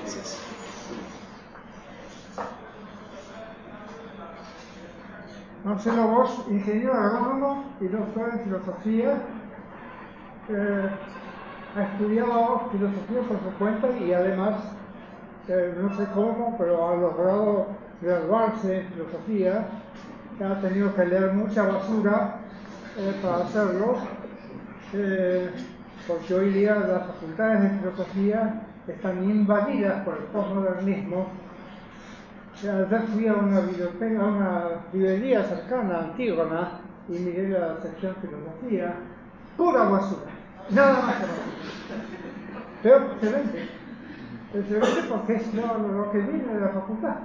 Gracias. Marcelo Bosch, ingeniero agrónomo y doctor en filosofía. Ha estudiado filosofía por su cuenta y además, no sé cómo, pero ha logrado graduarse en filosofía. Ha tenido que leer mucha basura para hacerlo, porque hoy día las facultades de filosofía están invadidas por el postmodernismo. Ayer fui a una biblioteca, a una librería cercana a Antígona y miré la sección filosofía, pura basura, nada más que basura. Pero excelente porque es lo que viene de la facultad.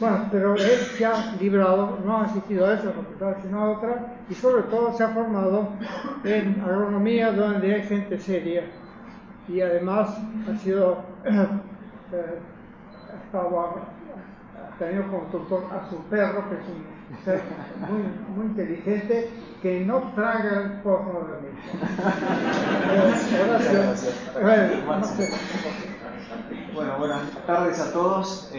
Bueno, pero él se ha librado, no ha asistido a esa facultad sino a otra, y sobre todo se ha formado en agronomía donde hay gente seria, y además ha sido ha tenido como tutor a su perro, que es un ser muy inteligente, que no traga el postmodernismo. Bueno, buenas tardes a todos.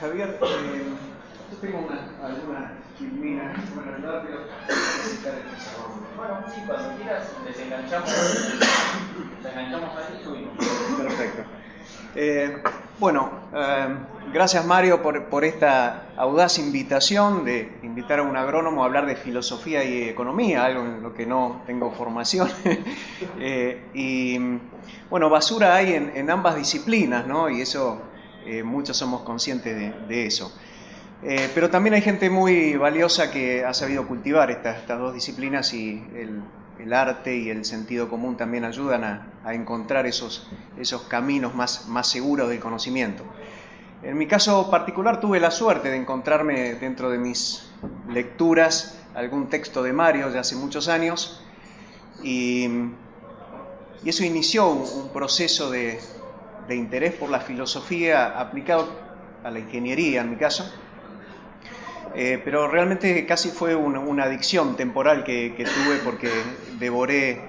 Javier, yo tengo algunas filminas que me van a ayudar, pero bueno, sí, cuando quieras desenganchamos ahí y subimos. Perfecto. Gracias Mario por esta audaz invitación de invitar a un agrónomo a hablar de filosofía y economía, algo en lo que no tengo formación. Basura hay en ambas disciplinas, ¿no? Y eso, muchos somos conscientes de eso. Pero también hay gente muy valiosa que ha sabido cultivar estas dos disciplinas, y el arte y el sentido común también ayudan a encontrar esos caminos más seguros del conocimiento. En mi caso particular tuve la suerte de encontrarme dentro de mis lecturas algún texto de Mario de hace muchos años, y eso inició un proceso de interés por la filosofía aplicado a la ingeniería en mi caso. Pero realmente casi fue una adicción temporal que tuve, porque devoré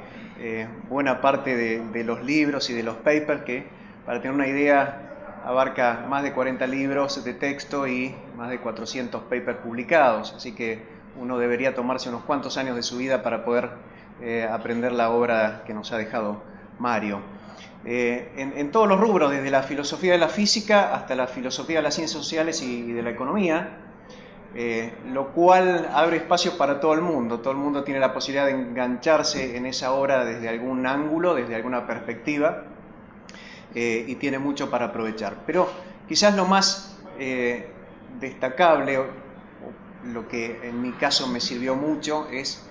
buena parte de los libros y de los papers, que para tener una idea abarca más de 40 libros de texto y más de 400 papers publicados, así que uno debería tomarse unos cuantos años de su vida para poder aprender la obra que nos ha dejado Mario. En todos los rubros, desde la filosofía de la física hasta la filosofía de las ciencias sociales y de la economía, lo cual abre espacios para todo el mundo. Todo el mundo tiene la posibilidad de engancharse en esa obra desde algún ángulo, desde alguna perspectiva, y tiene mucho para aprovechar. Pero quizás lo más destacable, o lo que en mi caso me sirvió mucho, es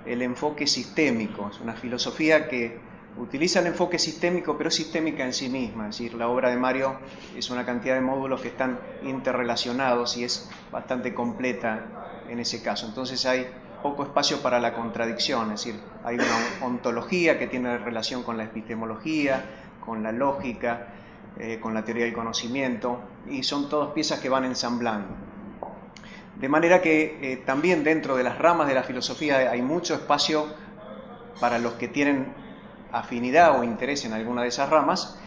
el enfoque sistémico. Es una filosofía que utiliza el enfoque sistémico, pero es sistémica en sí misma. Es decir, la obra de Mario es una cantidad de módulos que están interrelacionados y es bastante completa en ese caso. Entonces hay poco espacio para la contradicción, es decir, hay una ontología que tiene relación con la epistemología, con la lógica, con la teoría del conocimiento, y son todas piezas que van ensamblando. De manera que también dentro de las ramas de la filosofía hay mucho espacio para los que tienen afinidad o interés en alguna de esas ramas,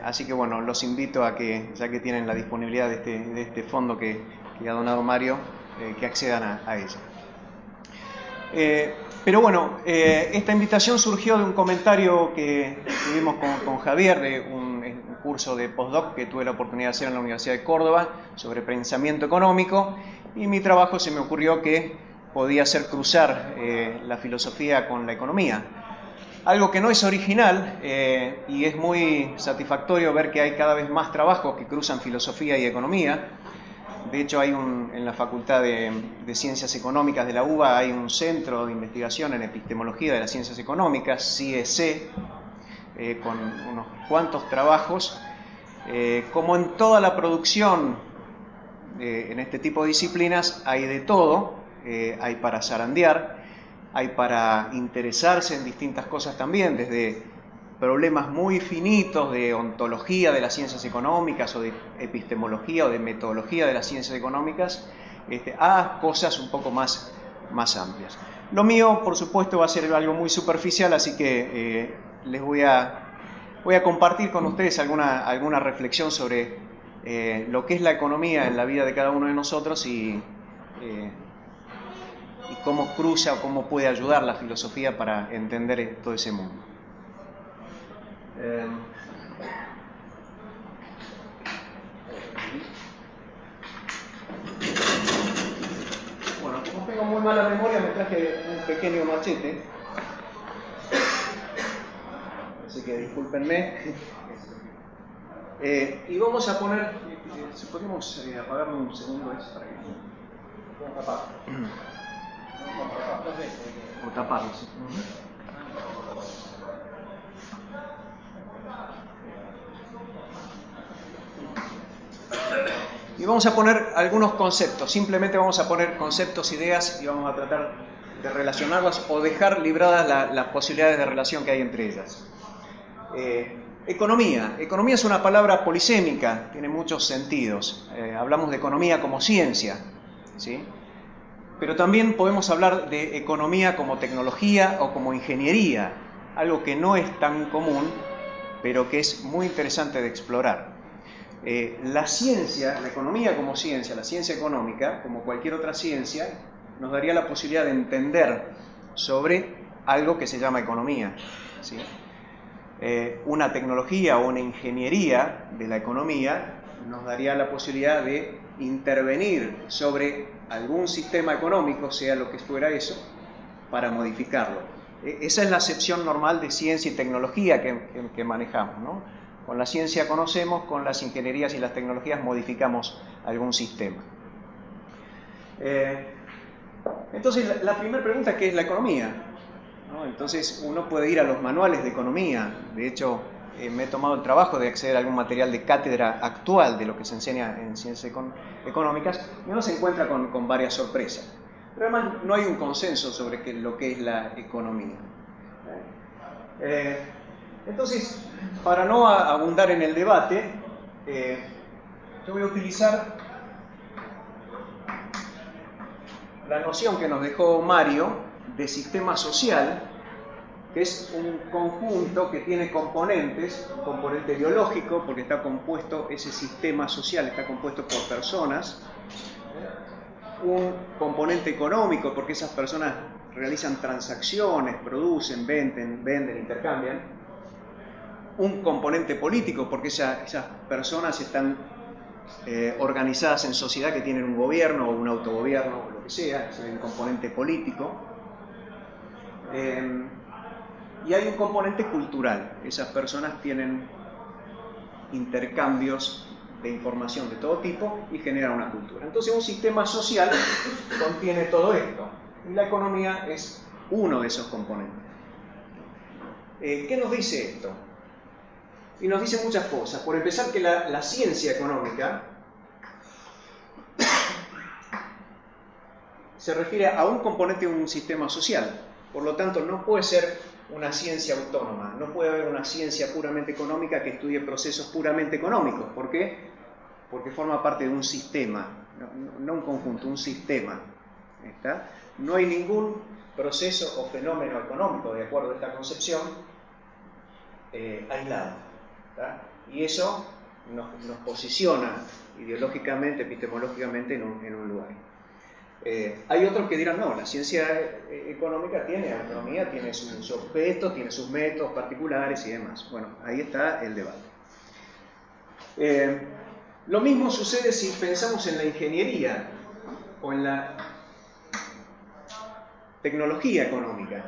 así que bueno, los invito a que, ya que tienen la disponibilidad de este fondo que ha donado Mario, que accedan a ella. Pero bueno, esta invitación surgió de un comentario que tuvimos con Javier, de un curso de postdoc que tuve la oportunidad de hacer en la Universidad de Córdoba sobre pensamiento económico, y mi trabajo se me ocurrió que podía hacer cruzar la filosofía con la economía. Algo que no es original, y es muy satisfactorio ver que hay cada vez más trabajos que cruzan filosofía y economía. De hecho, en la Facultad de Ciencias Económicas de la UBA hay un centro de investigación en epistemología de las ciencias económicas, CIEC, con unos cuantos trabajos. Como en toda la producción en este tipo de disciplinas, hay de todo, hay para zarandear, hay para interesarse en distintas cosas también, desde problemas muy finitos de ontología de las ciencias económicas, o de epistemología o de metodología de las ciencias económicas, a cosas un poco más amplias. Lo mío, por supuesto, va a ser algo muy superficial, así que les voy a voy a compartir con ustedes alguna reflexión sobre lo que es la economía en la vida de cada uno de nosotros y cómo cruza o cómo puede ayudar la filosofía para entender todo ese mundo. Bueno, como tengo muy mala memoria, me traje un pequeño machete. Así que discúlpenme. Y vamos a poner, si podemos apagarme un segundo eso para que o taparlo, sí. Y vamos a poner algunos conceptos, simplemente vamos a poner conceptos, ideas y vamos a tratar de relacionarlas o dejar libradas las posibilidades de relación que hay entre ellas. Economía. Economía es una palabra polisémica, tiene muchos sentidos. Hablamos de economía como ciencia, ¿sí? Pero también podemos hablar de economía como tecnología o como ingeniería, algo que no es tan común, pero que es muy interesante de explorar. La ciencia, la economía como ciencia, la ciencia económica, como cualquier otra ciencia, nos daría la posibilidad de entender sobre algo que se llama economía, ¿sí? Una tecnología o una ingeniería de la economía nos daría la posibilidad de intervenir sobre algún sistema económico, sea lo que fuera eso, para modificarlo. Esa es la acepción normal de ciencia y tecnología que manejamos, ¿no? Con la ciencia conocemos, con las ingenierías y las tecnologías modificamos algún sistema. Entonces, la primera pregunta es: ¿qué es la economía? ¿No? Entonces, uno puede ir a los manuales de economía. De hecho, me he tomado el trabajo de acceder a algún material de cátedra actual de lo que se enseña en ciencias económicas, y uno se encuentra con varias sorpresas. Pero además no hay un consenso sobre lo que es la economía. Entonces, para no abundar en el debate, yo voy a utilizar la noción que nos dejó Mario de sistema social, que es un conjunto que tiene componentes, un componente biológico, porque está compuesto, ese sistema social está compuesto por personas, un componente económico, porque esas personas realizan transacciones, producen, venden, intercambian, un componente político, porque esas personas están organizadas en sociedad que tienen un gobierno o un autogobierno o lo que sea, es un componente político. Y hay un componente cultural, esas personas tienen intercambios de información de todo tipo y generan una cultura. Entonces un sistema social contiene todo esto y la economía es uno de esos componentes. ¿Qué nos dice esto? Y nos dice muchas cosas. Por empezar, que la ciencia económica se refiere a un componente de un sistema social. Por lo tanto, no puede ser una ciencia autónoma, no puede haber una ciencia puramente económica que estudie procesos puramente económicos. ¿Por qué? Porque forma parte de un sistema, no un conjunto, un sistema. ¿Está? No hay ningún proceso o fenómeno económico, de acuerdo a esta concepción, aislado. ¿Está? Y eso nos posiciona ideológicamente, epistemológicamente en un lugar. Hay otros que dirán: no, la ciencia económica tiene autonomía, tiene sus objetos, tiene sus métodos particulares y demás. Bueno, ahí está el debate. Lo mismo sucede si pensamos en la ingeniería o en la tecnología económica.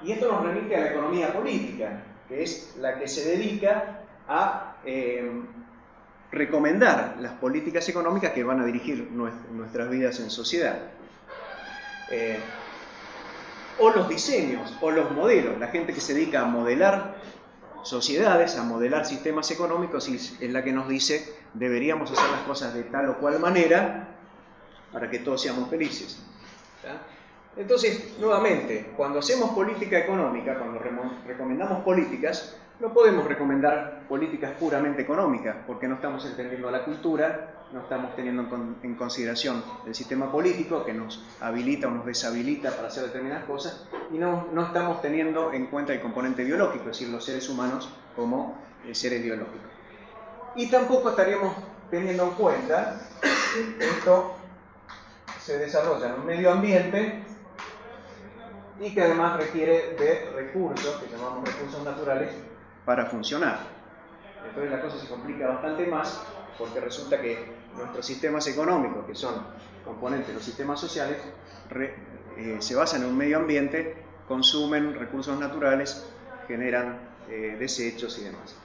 Y esto nos remite a la economía política, que es la que se dedica a recomendar las políticas económicas que van a dirigir nuestras vidas en sociedad. O los diseños, o los modelos, la gente que se dedica a modelar sociedades, a modelar sistemas económicos, y es la que nos dice: deberíamos hacer las cosas de tal o cual manera para que todos seamos felices. ¿Está? Entonces, nuevamente, cuando hacemos política económica, cuando recomendamos políticas, no podemos recomendar políticas puramente económicas, porque no estamos entendiendo la cultura no estamos teniendo en consideración el sistema político que nos habilita o nos deshabilita para hacer determinadas cosas, y no estamos teniendo en cuenta el componente biológico, es decir, los seres humanos como seres biológicos. Y tampoco estaríamos teniendo en cuenta que esto se desarrolla en un medio ambiente y que además requiere de recursos, que llamamos recursos naturales, para funcionar. Entonces la cosa se complica bastante más, porque resulta que nuestros sistemas económicos, que son componentes de los sistemas sociales, se basan en un medio ambiente, consumen recursos naturales, generan desechos y demás.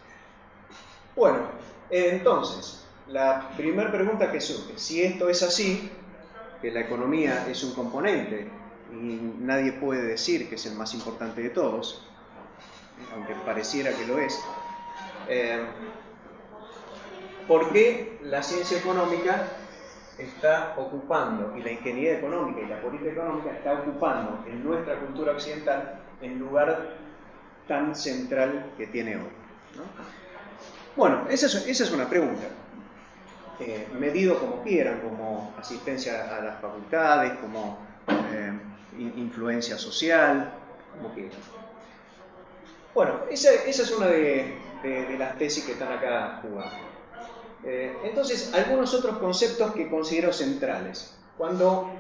Bueno, entonces, la primera pregunta que surge, si esto es así, que la economía es un componente y nadie puede decir que es el más importante de todos, aunque pareciera que lo es, ¿por qué la ciencia económica está ocupando, y la ingeniería económica y la política económica está ocupando en nuestra cultura occidental el lugar tan central que tiene hoy, ¿no? Bueno, esa es una pregunta. Medido como quieran, como asistencia a las facultades, como influencia social, como quieran. Bueno, esa es una de las tesis que están acá jugando. Entonces, algunos otros conceptos que considero centrales. Cuando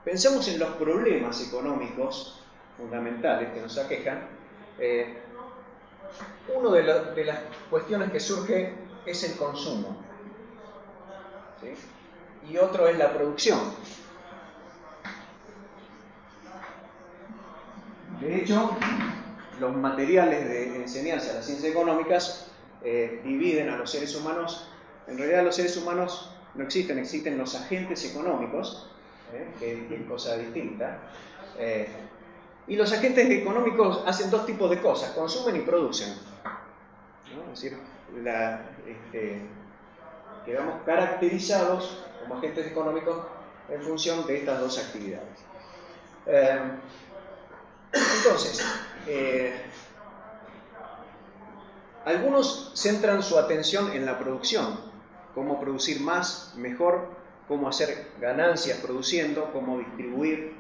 pensamos en los problemas económicos fundamentales que nos aquejan, una de las cuestiones que surge es el consumo, ¿sí? Y otro es la producción. De hecho, los materiales de enseñanza de las ciencias económicas dividen a los seres humanos. En realidad los seres humanos no existen, existen los agentes económicos, que es cosa distinta. Y los agentes económicos hacen dos tipos de cosas: consumen y producen, ¿no? Es decir, quedamos caracterizados como agentes económicos en función de estas dos actividades. Entonces, algunos centran su atención en la producción, cómo producir más, mejor, cómo hacer ganancias produciendo, cómo distribuir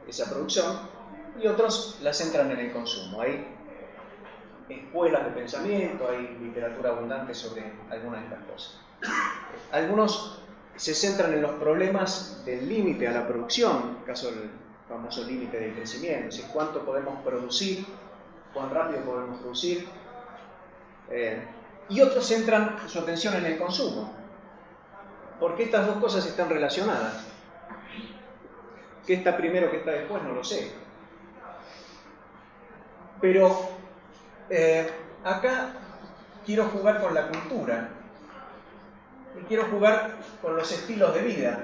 esa producción, y otros la centran en el consumo. Hay escuelas de pensamiento, hay literatura abundante sobre algunas de estas cosas. Algunos se centran en los problemas del límite a la producción, en el caso del famoso límite del crecimiento, es decir, cuánto podemos producir, cuán rápido podemos producir, y otros centran su atención en el consumo, porque estas dos cosas están relacionadas. ¿Qué está primero, qué está después? No lo sé. Pero acá quiero jugar con la cultura y quiero jugar con los estilos de vida.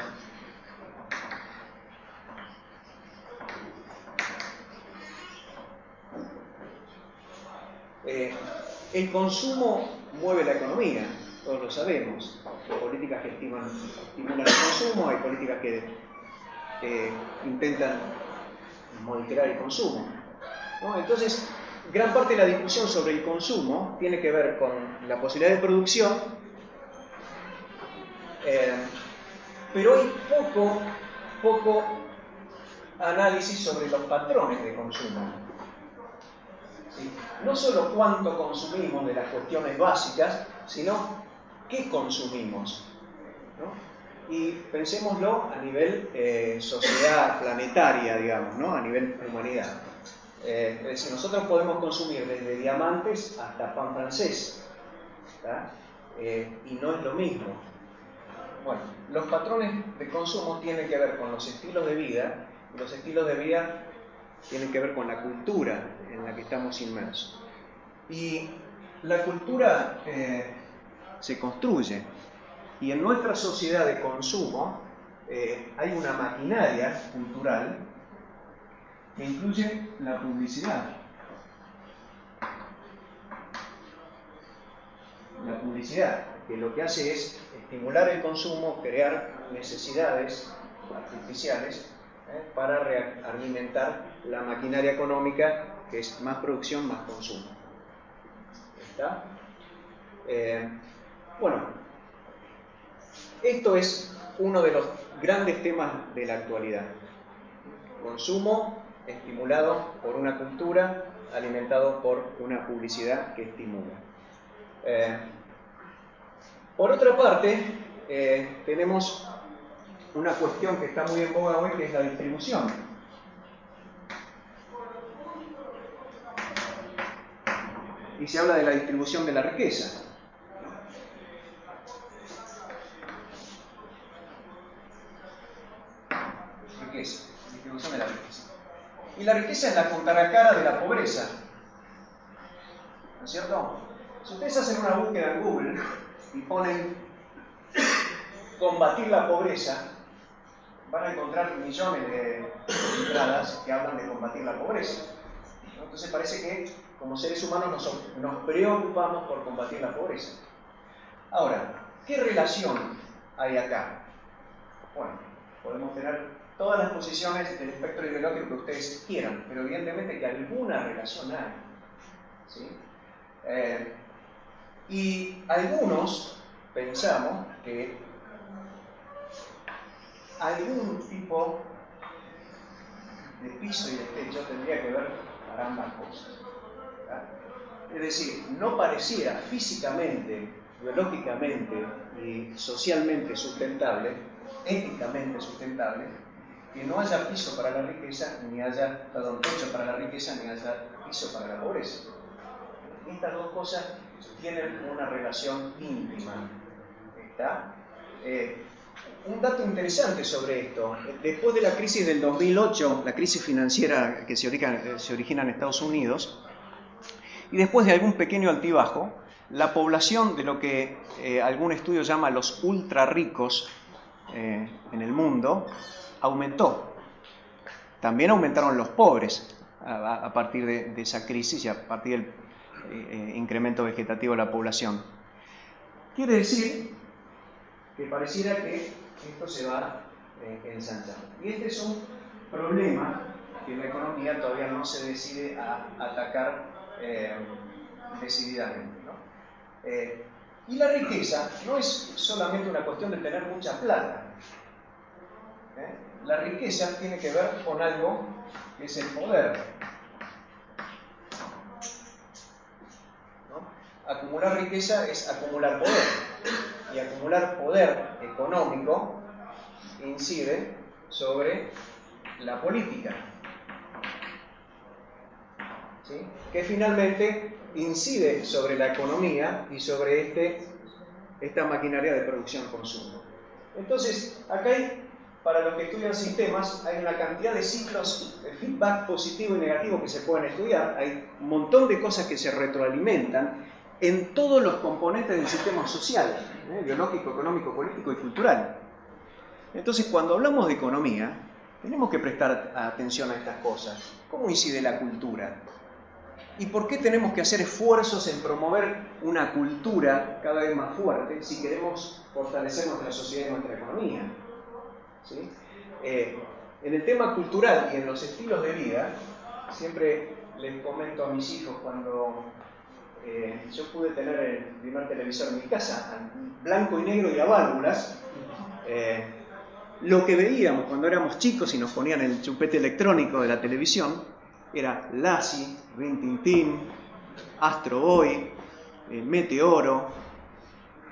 El consumo mueve la economía, todos lo sabemos. Hay políticas que estimulan el consumo, hay políticas que intentan monitorear el consumo, ¿no? Entonces, gran parte de la discusión sobre el consumo tiene que ver con la posibilidad de producción, pero hay poco análisis sobre los patrones de consumo. ¿Sí? No solo cuánto consumimos de las cuestiones básicas, sino qué consumimos, ¿no? Y pensémoslo a nivel sociedad planetaria, digamos, ¿no? A nivel humanidad. Es decir, nosotros podemos consumir desde diamantes hasta pan francés, y no es lo mismo. Bueno, los patrones de consumo tienen que ver con los estilos de vida, y los estilos de vida tienen que ver con la cultura en la que estamos inmersos. Y la cultura se construye, y en nuestra sociedad de consumo hay una maquinaria cultural que incluye la publicidad. La publicidad, que lo que hace es estimular el consumo, crear necesidades artificiales para alimentar la maquinaria económica, que es más producción, más consumo. ¿Está? Bueno, esto es uno de los grandes temas de la actualidad. Consumo estimulado por una cultura, alimentado por una publicidad que estimula. Por otra parte, tenemos una cuestión que está muy en boga hoy, que es la distribución. Y se habla de la distribución de la riqueza. Distribución de la riqueza. Y la riqueza es la contracara de la pobreza. ¿No es cierto? Si ustedes hacen una búsqueda en Google y ponen combatir la pobreza, van a encontrar millones de entradas que hablan de combatir la pobreza. Entonces parece que como seres humanos nos preocupamos por combatir la pobreza. Ahora, ¿qué relación hay acá? Bueno, podemos tener todas las posiciones del espectro ideológico que ustedes quieran, pero evidentemente que alguna relación hay. ¿Sí? Y algunos pensamos que algún tipo de piso y de techo tendría que ver para ambas cosas. ¿Verdad? Es decir, no pareciera físicamente, biológicamente y socialmente sustentable, éticamente sustentable, que no haya piso para la riqueza, ni haya, techo para la riqueza, ni haya piso para la pobreza. Estas dos cosas tienen una relación íntima. ¿Está? Un dato interesante sobre esto: después de la crisis del 2008, la crisis financiera que se origina en Estados Unidos, y después de algún pequeño altibajo, la población de lo que algún estudio llama los ultra ricos en el mundo aumentó. También aumentaron los pobres a partir de esa crisis y a partir del incremento vegetativo de la población. Quiere decir que pareciera que esto se va ensanchando. Y este es un problema que la economía todavía no se decide a atacar decididamente, ¿no? Y la riqueza no es solamente una cuestión de tener mucha plata. La riqueza tiene que ver con algo que es el poder. ¿No? Acumular riqueza es acumular poder. Y acumular poder económico incide sobre la política. ¿Sí? Que finalmente incide sobre la economía y sobre esta maquinaria de producción-consumo. Entonces, acá hay, para los que estudian sistemas, hay una cantidad de ciclos de feedback positivo y negativo que se pueden estudiar. Hay un montón de cosas que se retroalimentan en todos los componentes del sistema social, biológico, económico, político y cultural. Entonces, cuando hablamos de economía, tenemos que prestar atención a estas cosas. ¿Cómo incide la cultura? ¿Y por qué tenemos que hacer esfuerzos en promover una cultura cada vez más fuerte si queremos fortalecer nuestra sociedad y nuestra economía? ¿Sí? En el tema cultural y en los estilos de vida, siempre les comento a mis hijos cuando yo pude tener el primer televisor en mi casa, blanco y negro y a válvulas, lo que veíamos cuando éramos chicos y nos ponían el chupete electrónico de la televisión era Lassie, Rin Tin Tin, Astro Boy, Meteoro.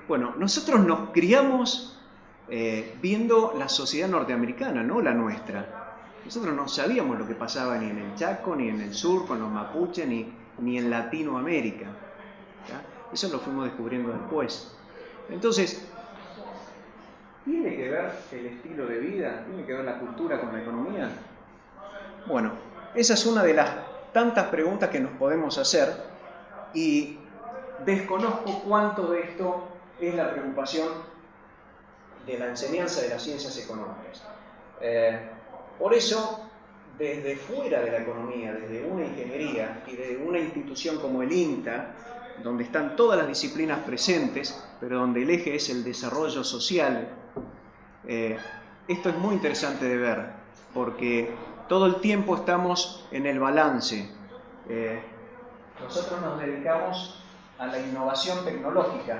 Bueno, nosotros nos criamos viendo la sociedad norteamericana, no la nuestra. Nosotros no sabíamos lo que pasaba ni en el Chaco, ni en el sur con los mapuches, ni en Latinoamérica. ¿Ya? Eso lo fuimos descubriendo después. Entonces, ¿tiene que ver el estilo de vida? ¿Tiene que ver la cultura con la economía? Bueno, esa es una de las tantas preguntas que nos podemos hacer y desconozco cuánto de esto es la preocupación de la enseñanza de las ciencias económicas. Por eso, desde fuera de la economía, desde una ingeniería y desde una institución como el INTA, donde están todas las disciplinas presentes, pero donde el eje es el desarrollo social, esto es muy interesante de ver, porque todo el tiempo estamos en el balance. Nosotros nos dedicamos a la innovación tecnológica,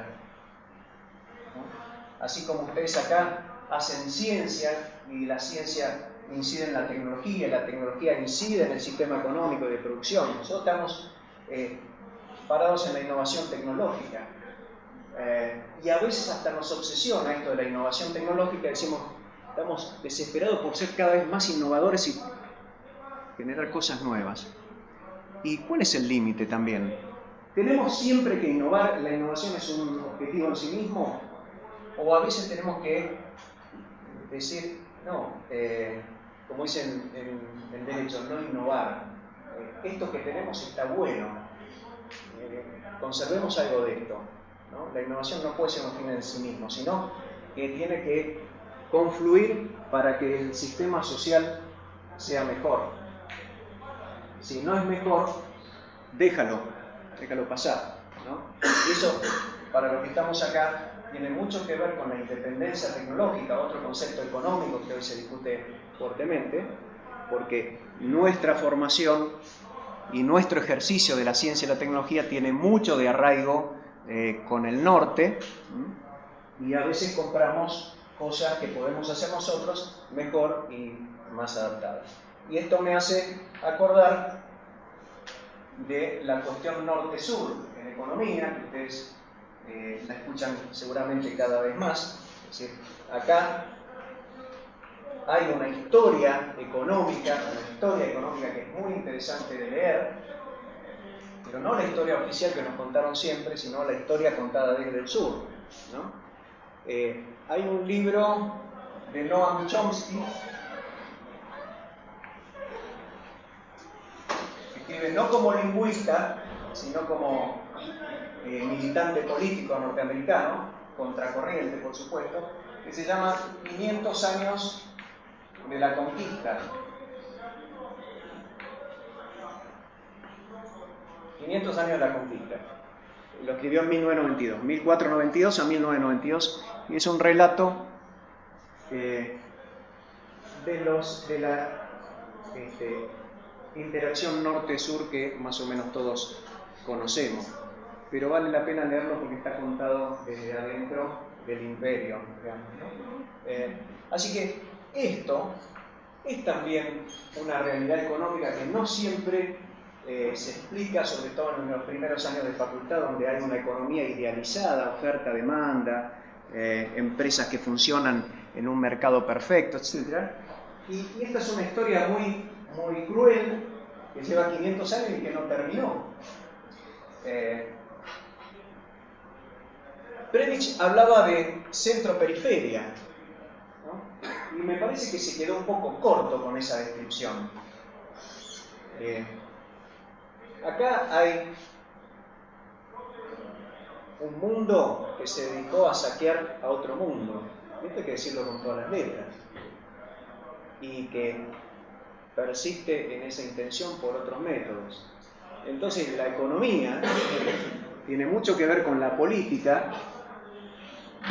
¿no? Así como ustedes acá hacen ciencia y la ciencia incide en la tecnología incide en el sistema económico y de producción. Nosotros estamos parados en la innovación tecnológica. Y a veces hasta nos obsesiona esto de la innovación tecnológica, decimos, estamos desesperados por ser cada vez más innovadores y generar cosas nuevas. ¿Y cuál es el límite también? ¿Tenemos siempre que innovar? ¿La innovación es un objetivo en sí mismo? ¿O a veces tenemos que decir, no, como dicen en derecho, no innovar? Esto que tenemos está bueno, conservemos algo de esto, ¿no? La innovación no puede ser un fin en sí mismo, sino que tiene que confluir para que el sistema social sea mejor. Si no es mejor, déjalo pasar, ¿no? Y eso, para los que estamos acá, tiene mucho que ver con la independencia tecnológica, otro concepto económico que hoy se discute fuertemente, porque nuestra formación y nuestro ejercicio de la ciencia y la tecnología tiene mucho de arraigo con el norte, y a veces compramos cosas que podemos hacer nosotros mejor y más adaptadas. Y esto me hace acordar de la cuestión norte-sur en economía, que ustedes la escuchan seguramente cada vez más. Es decir, acá hay una historia económica que es muy interesante de leer, pero no la historia oficial que nos contaron siempre, sino la historia contada desde el sur, ¿no? Hay un libro de Noam Chomsky que escribe no como lingüista, sino como militante político norteamericano, contracorriente por supuesto, que se llama 500 años de la conquista. 500 años de la conquista. Lo escribió en 1992, 1492 a 1992, y es un relato de la interacción norte-sur que más o menos todos conocemos. Pero vale la pena leerlo porque está contado desde adentro del imperio, digamos, ¿no? Así que esto es también una realidad económica que no siempre se explica, sobre todo en los primeros años de facultad, donde hay una economía idealizada, oferta-demanda, empresas que funcionan en un mercado perfecto, etc. Y esta es una historia muy, muy cruel, que lleva 500 años y que no terminó. Prebisch hablaba de centro-periferia, ¿no? Y me parece que se quedó un poco corto con esa descripción. Acá hay un mundo que se dedicó a saquear a otro mundo, esto hay que decirlo con todas las letras, y que persiste en esa intención por otros métodos. Entonces la economía tiene mucho que ver con la política,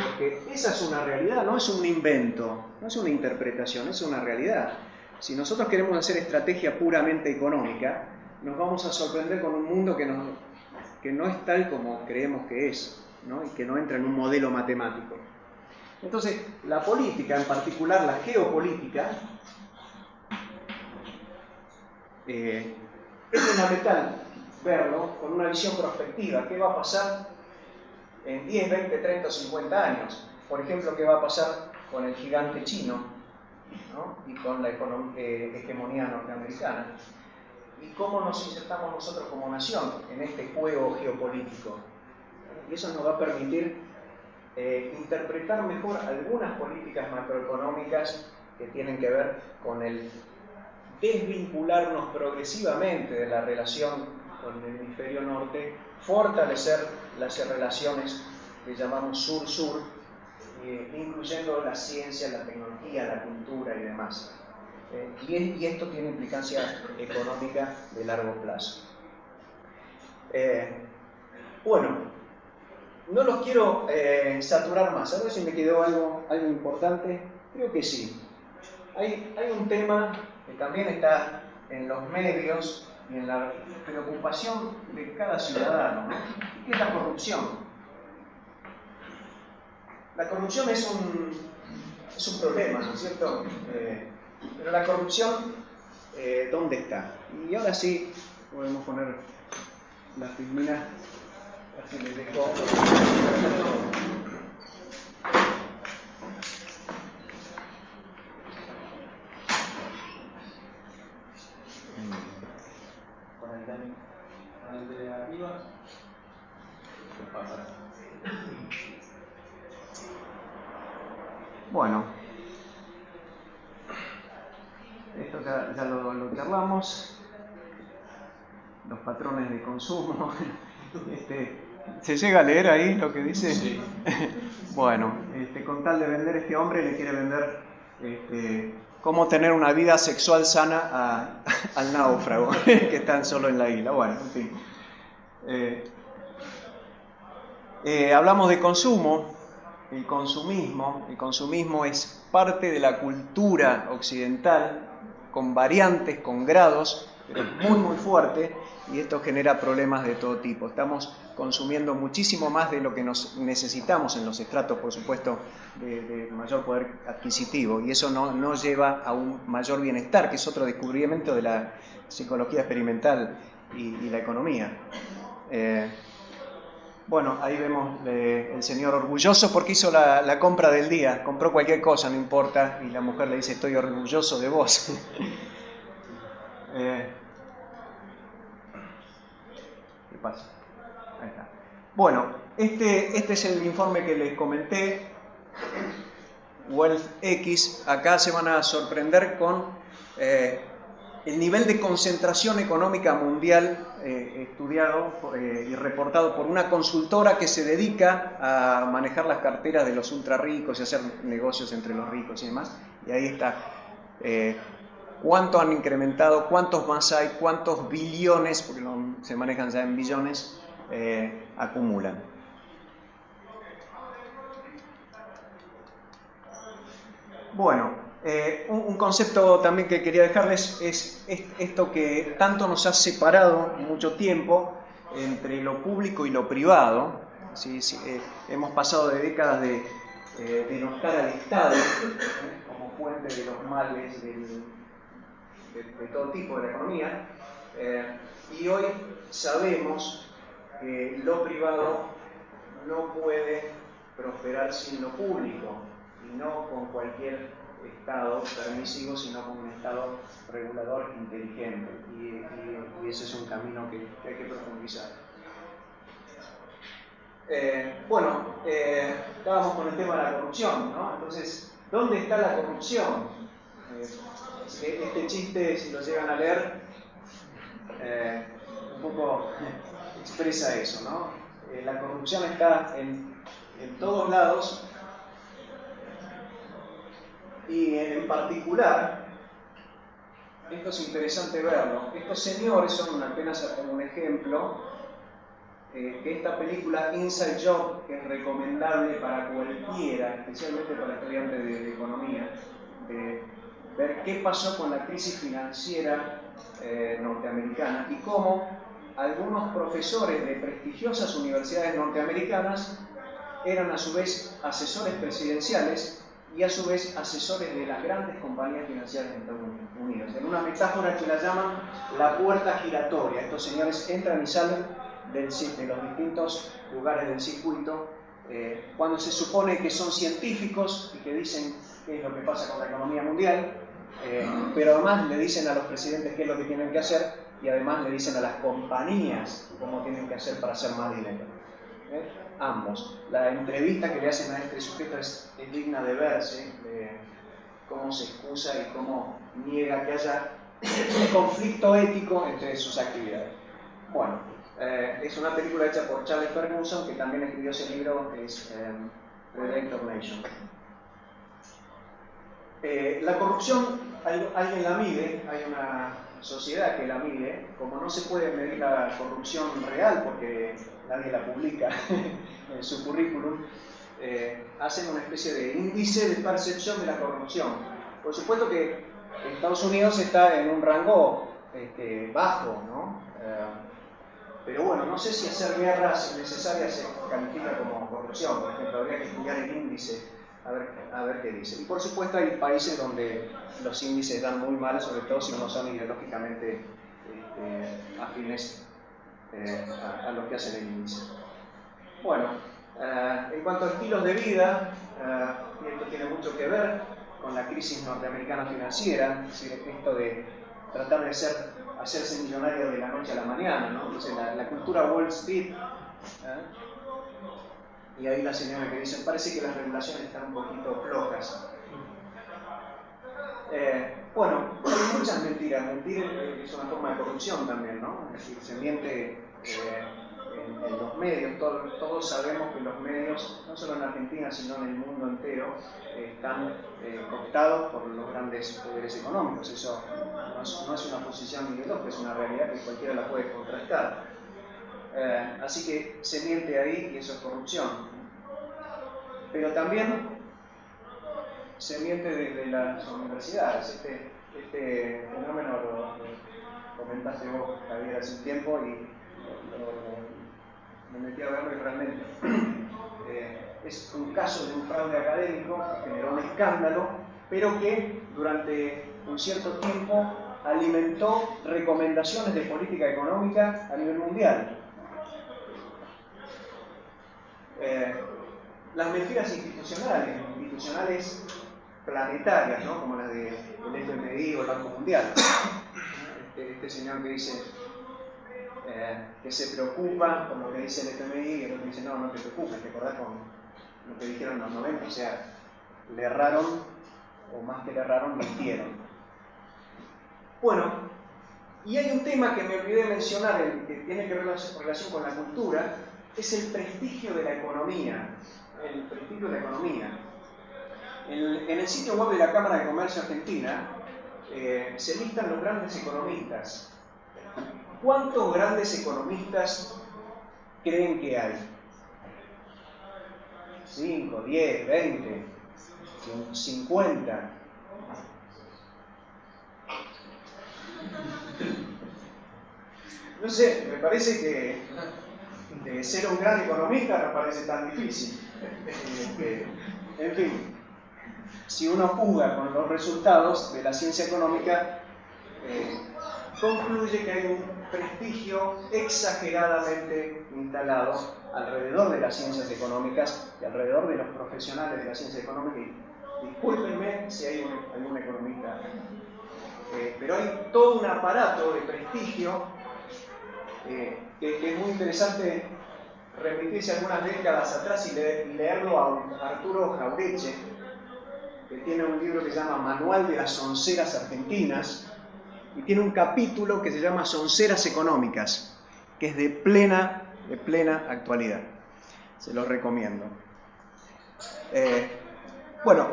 porque esa es una realidad, no es un invento, no es una interpretación, es una realidad. Si nosotros queremos hacer estrategia puramente económica, nos vamos a sorprender con un mundo que no es tal como creemos que es, ¿no? Y que no entra en un modelo matemático. Entonces, la política, en particular la geopolítica, es fundamental verlo con una visión prospectiva. ¿Qué va a pasar en 10, 20, 30 o 50 años? Por ejemplo, ¿qué va a pasar con el gigante chino, ¿no? Y con la hegemonía norteamericana? ¿Y cómo nos insertamos nosotros como nación en este juego geopolítico? Y eso nos va a permitir interpretar mejor algunas políticas macroeconómicas que tienen que ver con el desvincularnos progresivamente de la relación con el hemisferio norte, fortalecer las relaciones que llamamos sur-sur, incluyendo la ciencia, la tecnología, la cultura y demás. Y esto tiene implicancia económica de largo plazo. Bueno, no los quiero saturar más. A ver si me quedó algo importante. Creo que sí. Hay un tema que también está en los medios y en la preocupación de cada ciudadano, ¿no? ¿Qué es la corrupción? La corrupción es un problema, ¿no es cierto? Pero la corrupción, ¿dónde está? Y ahora sí podemos poner la filmina, así les dejo. Con el de arriba. Bueno, esto ya lo charlamos, los patrones de consumo. ¿Se llega a leer ahí lo que dice? Sí. Bueno, con tal de vender, este hombre le quiere vender cómo tener una vida sexual sana al náufrago que están solo en la isla. Bueno, en fin. Hablamos de consumo. El consumismo es parte de la cultura occidental, con variantes, con grados, pero muy muy fuerte, y esto genera problemas de todo tipo. Estamos consumiendo muchísimo más de lo que nos necesitamos en los estratos, por supuesto, de mayor poder adquisitivo, y eso no lleva a un mayor bienestar, que es otro descubrimiento de la psicología experimental y la economía. Bueno, ahí vemos el señor orgulloso porque hizo la compra del día, compró cualquier cosa, no importa, y la mujer le dice: estoy orgulloso de vos. ¿Qué pasa? Ahí está. Bueno, este es el informe que les comenté, WealthX. Acá se van a sorprender con el nivel de concentración económica mundial estudiado y reportado por una consultora que se dedica a manejar las carteras de los ultra ricos y hacer negocios entre los ricos y demás. Y ahí está cuánto han incrementado, cuántos más hay, cuántos billones, porque se manejan ya en billones, acumulan. Bueno, un concepto también que quería dejarles es esto que tanto nos ha separado mucho tiempo entre lo público y lo privado. ¿Sí? Hemos pasado de décadas de denostar al Estado como fuente de los males de todo tipo de la economía, y hoy sabemos que lo privado no puede prosperar sin lo público, y no con cualquier Estado permisivo, sino con un Estado regulador inteligente, y ese es un camino que hay que profundizar. Estábamos con el tema de la corrupción, ¿no? Entonces, ¿dónde está la corrupción? Este chiste, si lo llegan a leer, un poco expresa eso, ¿no? La corrupción está en todos lados, y en particular, esto es interesante verlo, estos señores son apenas un ejemplo, que esta película Inside Job es recomendable para cualquiera, especialmente para estudiantes de economía, de ver qué pasó con la crisis financiera norteamericana y cómo algunos profesores de prestigiosas universidades norteamericanas eran a su vez asesores presidenciales y a su vez asesores de las grandes compañías financieras de Estados Unidos. En una metáfora que la llaman la puerta giratoria. Estos señores entran y salen de los distintos lugares del circuito cuando se supone que son científicos y que dicen qué es lo que pasa con la economía mundial, pero además le dicen a los presidentes qué es lo que tienen que hacer, y además le dicen a las compañías cómo tienen que hacer para hacer más dinero. Ambos. La entrevista que le hacen a este sujeto es digna de verse, cómo se excusa y cómo niega que haya un conflicto ético entre sus actividades. Bueno, es una película hecha por Charles Ferguson, que también escribió ese libro, que es Redemptor Nation. La corrupción, alguien la mide, hay una sociedad que la mide. Como no se puede medir la corrupción real porque nadie la publica en su currículum, hacen una especie de índice de percepción de la corrupción. Por supuesto que Estados Unidos está en un rango bajo, ¿no? Pero bueno, no sé si hacer guerras necesarias se califica como corrupción. Por ejemplo, habría que estudiar el índice a ver qué dice. Y por supuesto hay países donde los índices dan muy mal, sobre todo si no son ideológicamente afines a lo que hacen el índice. Bueno, en cuanto a estilos de vida, y esto tiene mucho que ver con la crisis norteamericana financiera, es decir, esto de tratar de hacerse millonario de la noche a la mañana, ¿no? Entonces, la cultura Wall Street, y ahí la señora que dice, parece que las regulaciones están un poquito flojas. Bueno, hay muchas mentiras. Mentir es una forma de corrupción también, ¿no? Es decir, se miente en los medios. Todos sabemos que los medios, no solo en Argentina, sino en el mundo entero, están cooptados por los grandes poderes económicos. Eso no es una posición ideológica, es una realidad que cualquiera la puede contrastar. Así que se miente ahí y eso es corrupción. Pero también se miente desde las universidades. Este fenómeno lo comentaste vos, Javier, hace un tiempo y me metí a verlo y realmente es un caso de un fraude académico que generó un escándalo, pero que durante un cierto tiempo alimentó recomendaciones de política económica a nivel mundial. Las mentiras institucionales planetarias, ¿no? Como las del FMI o el Banco Mundial. Este señor que dice que se preocupa por lo que dice el FMI y el otro dice, no te preocupes, te acordás con lo que dijeron en los 90, o sea, le erraron, o más que le erraron, mintieron. Bueno, y hay un tema que me olvidé mencionar, que tiene que ver relación con la cultura, es el prestigio de la economía. El prestigio de la economía. En el sitio web de la Cámara de Comercio Argentina se listan los grandes economistas. ¿Cuántos grandes economistas creen que hay? 5, 10, 20, 50. No sé, me parece que ser un gran economista no parece tan difícil. En fin, si uno juzga con los resultados de la ciencia económica, concluye que hay un prestigio exageradamente instalado alrededor de las ciencias económicas y alrededor de los profesionales de la ciencia económica. Y discúlpenme si hay algún economista, pero hay todo un aparato de prestigio que es muy interesante remitirse algunas décadas atrás y leerlo a Arturo Jauretche, que tiene un libro que se llama Manual de las Sonceras Argentinas, y tiene un capítulo que se llama Sonceras Económicas, que es de plena actualidad. Se los recomiendo. Bueno,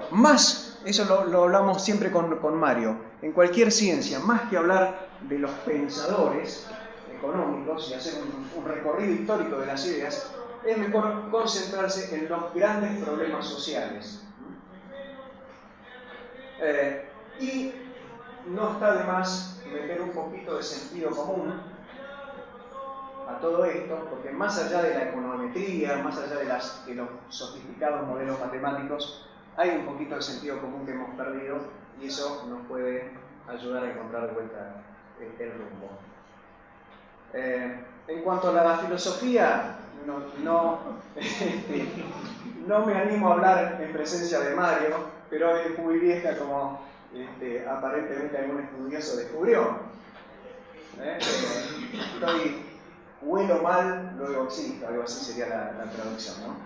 eso lo hablamos siempre con Mario, en cualquier ciencia, más que hablar de los pensadores económicos y hacer un recorrido histórico de las ideas, es mejor concentrarse en los grandes problemas sociales. Y no está de más meter un poquito de sentido común a todo esto, porque más allá de la econometría, más allá de los sofisticados modelos matemáticos, hay un poquito de sentido común que hemos perdido y eso nos puede ayudar a encontrar de vuelta el rumbo. En cuanto a la filosofía, no me animo a hablar en presencia de Mario, pero es muy vieja como aparentemente algún estudioso descubrió. Huelo mal, luego existo, algo así sería la traducción, ¿no?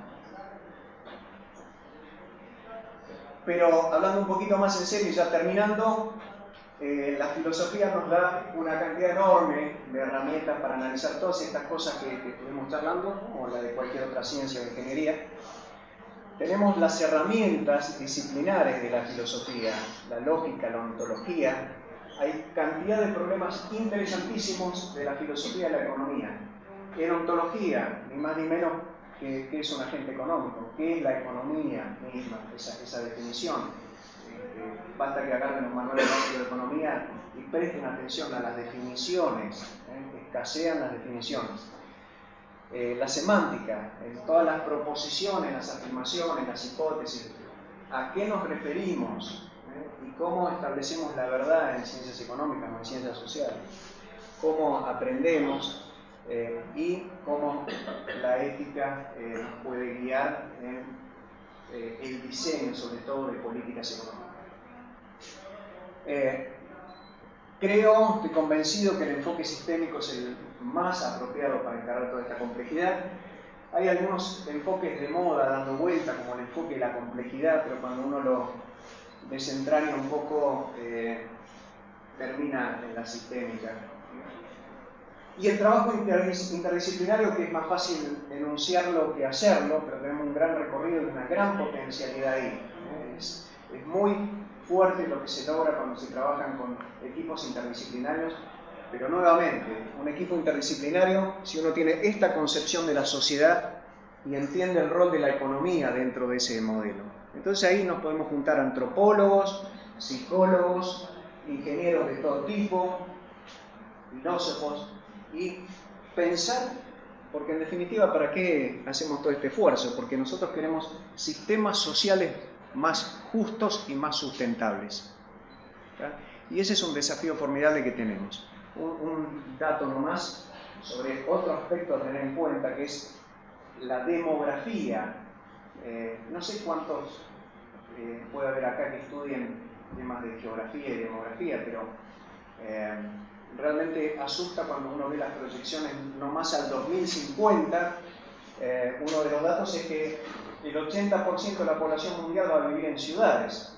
Pero hablando un poquito más en serio y ya terminando, la filosofía nos da una cantidad enorme de herramientas para analizar todas estas cosas que estuvimos charlando, como la de cualquier otra ciencia o ingeniería. Tenemos las herramientas disciplinares de la filosofía, la lógica, la ontología. Hay cantidad de problemas interesantísimos de la filosofía y la economía. En ontología, ni más ni menos que es un agente económico, qué es la economía misma, esa definición. basta que agarren los manuales básicos de economía y presten atención a las definiciones, escasean las definiciones. La semántica, en todas las proposiciones, las afirmaciones, las hipótesis, a qué nos referimos y cómo establecemos la verdad en ciencias económicas o en ciencias sociales, cómo aprendemos y cómo la ética nos puede guiar en el diseño, sobre todo, de políticas económicas. Estoy convencido que el enfoque sistémico es el más apropiado para encarar toda esta complejidad. Hay algunos enfoques de moda dando vuelta, como el enfoque de la complejidad, pero cuando uno lo desentraña un poco, termina en la sistémica. Y el trabajo interdisciplinario, que es más fácil enunciarlo que hacerlo, pero tenemos un gran recorrido y una gran potencialidad ahí. Es muy fuerte lo que se logra cuando se trabajan con equipos interdisciplinarios, pero nuevamente, un equipo interdisciplinario, si uno tiene esta concepción de la sociedad y entiende el rol de la economía dentro de ese modelo. Entonces ahí nos podemos juntar antropólogos, psicólogos, ingenieros de todo tipo, filósofos, y pensar, porque en definitiva, ¿para qué hacemos todo este esfuerzo? Porque nosotros queremos sistemas sociales más justos y más sustentables. ¿Tá? Y ese es un desafío formidable que tenemos. Un dato nomás sobre otro aspecto a tener en cuenta, que es la demografía. No sé cuántos puede haber acá que estudien temas de geografía y demografía, pero realmente asusta cuando uno ve las proyecciones nomás al 2050. Uno de los datos es que el 80% de la población mundial va a vivir en ciudades.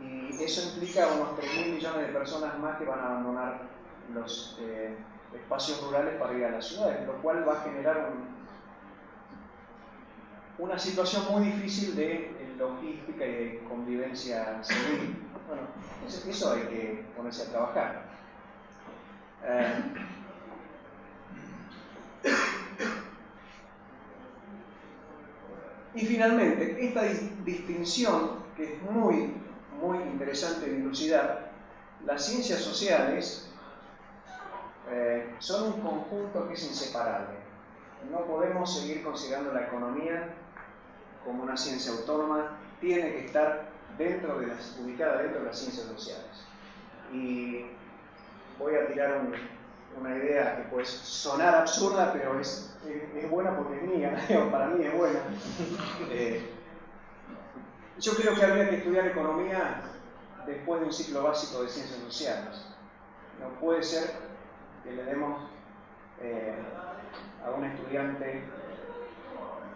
Y eso implica unos 3.000 millones de personas más que van a abandonar los espacios rurales para ir a las ciudades, lo cual va a generar una situación muy difícil de logística y de convivencia civil. Bueno, eso hay que ponerse a trabajar. Y finalmente, esta distinción, que es muy interesante de dilucidar, las ciencias sociales son un conjunto que es inseparable. No podemos seguir considerando la economía como una ciencia autónoma, tiene que estar ubicada dentro de las ciencias sociales. Y voy a tirar una idea que puede sonar absurda, pero es buena porque es mía, para mí es buena. Yo creo que habría que estudiar economía después de un ciclo básico de ciencias sociales. No puede ser que le demos a un estudiante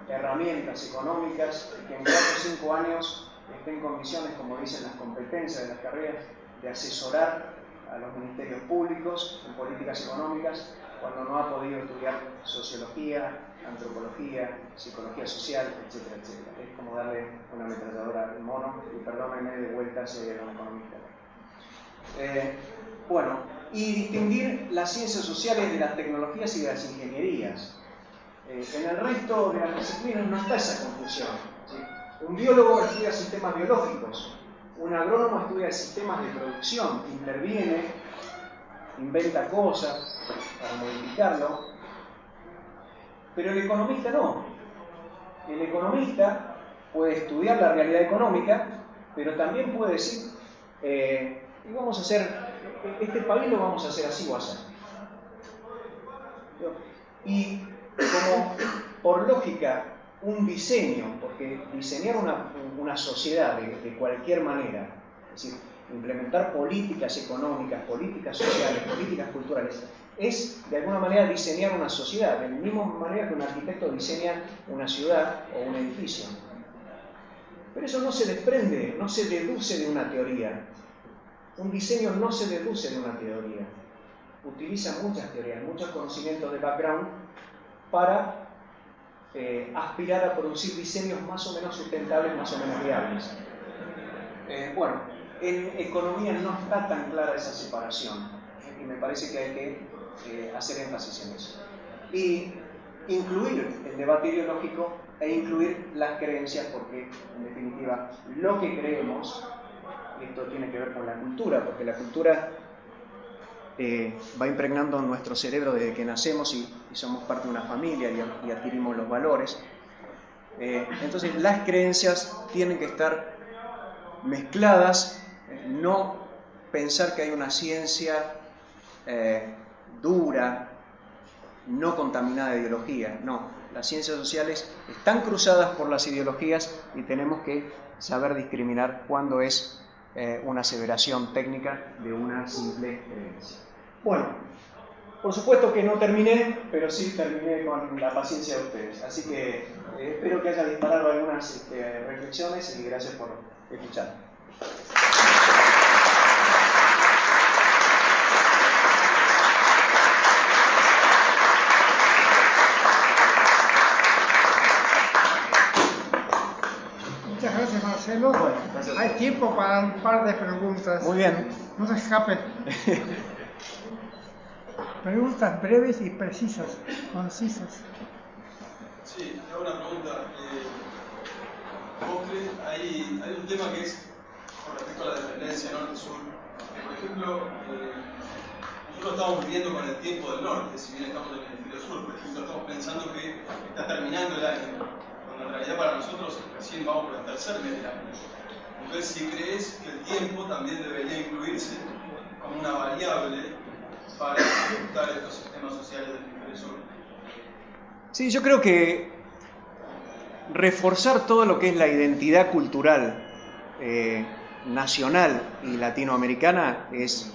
herramientas económicas que en 4 o 5 años esté en condiciones, como dicen las competencias de las carreras, de asesorar a los ministerios públicos en políticas económicas cuando no ha podido estudiar sociología, antropología, psicología social, etcétera, etcétera. Es como darle una ametralladora al mono, y perdónenme de vuelta si hay algún economista. Bueno, y distinguir las ciencias sociales de las tecnologías y de las ingenierías. En el resto de las disciplinas no está esa confusión, ¿sí? Un biólogo estudia sistemas biológicos, un agrónomo estudia sistemas de producción, interviene, inventa cosas para modificarlo, pero el economista no. El economista puede estudiar la realidad económica, pero también puede decir, y vamos a hacer, este país lo vamos a hacer así o así. Y como por lógica un diseño, porque diseñar una sociedad de cualquier manera, es decir, implementar políticas económicas, políticas sociales, políticas culturales, es de alguna manera diseñar una sociedad, de la misma manera que un arquitecto diseña una ciudad o un edificio. Pero eso no se desprende, no se deduce de una teoría. Un diseño no se deduce de una teoría. Utiliza muchas teorías, muchos conocimientos de background para aspirar a producir diseños más o menos sustentables, más o menos viables. Bueno, en economía no está tan clara esa separación y me parece que hay que hacer énfasis en eso. Y incluir el debate ideológico e incluir las creencias, porque en definitiva lo que creemos, y esto tiene que ver con la cultura, porque la cultura va impregnando nuestro cerebro desde que nacemos y somos parte de una familia y adquirimos los valores. Entonces las creencias tienen que estar mezcladas, no pensar que hay una ciencia dura, no contaminada de ideología, no. Las ciencias sociales están cruzadas por las ideologías y tenemos que saber discriminar cuándo es una aseveración técnica de una simple creencia. Bueno, por supuesto que no terminé, pero sí terminé con la paciencia de ustedes. Así que espero que haya disparado algunas reflexiones y gracias por escuchar. Muchas gracias, Marcelo. Bueno, gracias. Hay tiempo para un par de preguntas. Muy bien. No se escapen. Preguntas breves y precisas, concisas. Sí, te hago una pregunta. ¿Vos crees, hay un tema que es con respecto a la dependencia norte-sur? Por ejemplo, nosotros estamos viviendo con el tiempo del norte, si bien estamos en el hemisferio sur. Por ejemplo, estamos pensando que está terminando el año, cuando en realidad para nosotros recién vamos por el tercer mes del año. Entonces, si crees que el tiempo también debería incluirse como una variable para ajustar estos sistemas sociales del hemisferio sur. Sí, yo creo que reforzar todo lo que es la identidad cultural nacional y latinoamericana es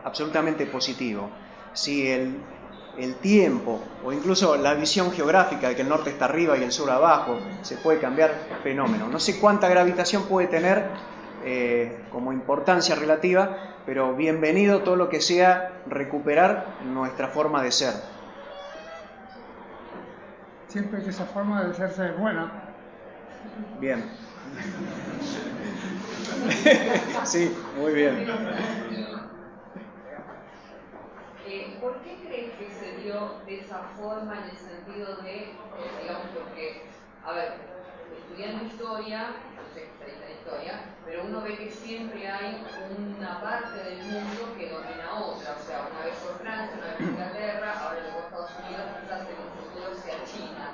absolutamente positivo. Si el tiempo o incluso la visión geográfica de que el norte está arriba y el sur abajo se puede cambiar, fenómeno. No sé cuánta gravitación puede tener como importancia relativa, pero bienvenido todo lo que sea recuperar nuestra forma de ser. Siempre que esa forma de ser sea buena. Bien. Sí, muy bien. ¿Por qué crees que se dio de esa forma en el sentido de, digamos, porque, a ver, estudiando historia, no sé qué está en historia, pero uno ve que siempre hay una parte del mundo que domina a otra, o sea, una vez por Francia, una vez por Inglaterra, ahora luego Estados Unidos, quizás en un futuro sea China.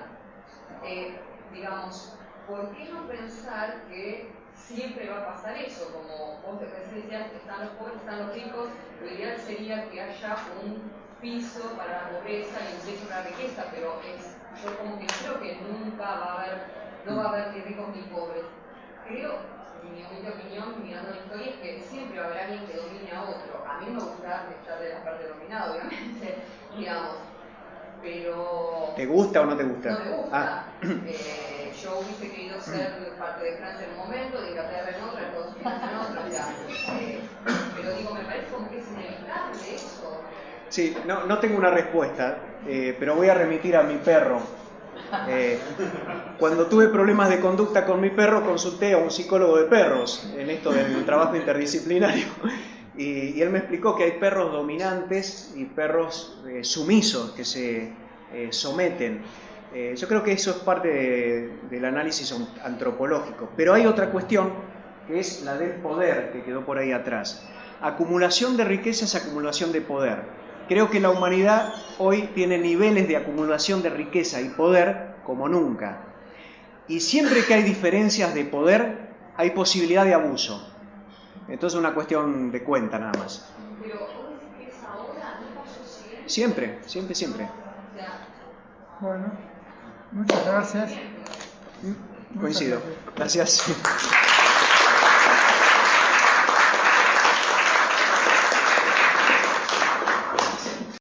Digamos, ¿por qué no pensar que siempre va a pasar eso? Como vos recién decías, están los pobres, están los ricos, lo ideal sería que haya un piso para la pobreza y un techo para la riqueza, pero yo como que creo que nunca no va a haber ni ricos ni pobres. Creo, en mi humilde opinión, mirando la historia, es que siempre va a haber alguien que domine a otro. A mí me gusta estar de la parte dominada, obviamente, digamos. Pero... ¿Te gusta o no te gusta? No me gusta. Ah. Yo hubiese querido ser parte de Francia en un momento, de Inglaterra en otro, de Estados Unidos en otro, pero digo, me parece como que es inevitable eso. Sí, no tengo una respuesta, pero voy a remitir a mi perro. Cuando tuve problemas de conducta con mi perro, consulté a un psicólogo de perros en esto del trabajo interdisciplinario. Y él me explicó que hay perros dominantes y perros sumisos que se someten. Yo creo que eso es parte del análisis antropológico. Pero hay otra cuestión que es la del poder, que quedó por ahí atrás. Acumulación de riqueza es acumulación de poder. Creo que la humanidad hoy tiene niveles de acumulación de riqueza y poder como nunca. Y siempre que hay diferencias de poder, hay posibilidad de abuso. Entonces es una cuestión de cuenta nada más. Pero ¿vos decís que es ahora? ¿No pasó siempre? Siempre. Bueno, muchas gracias. Coincido. Gracias.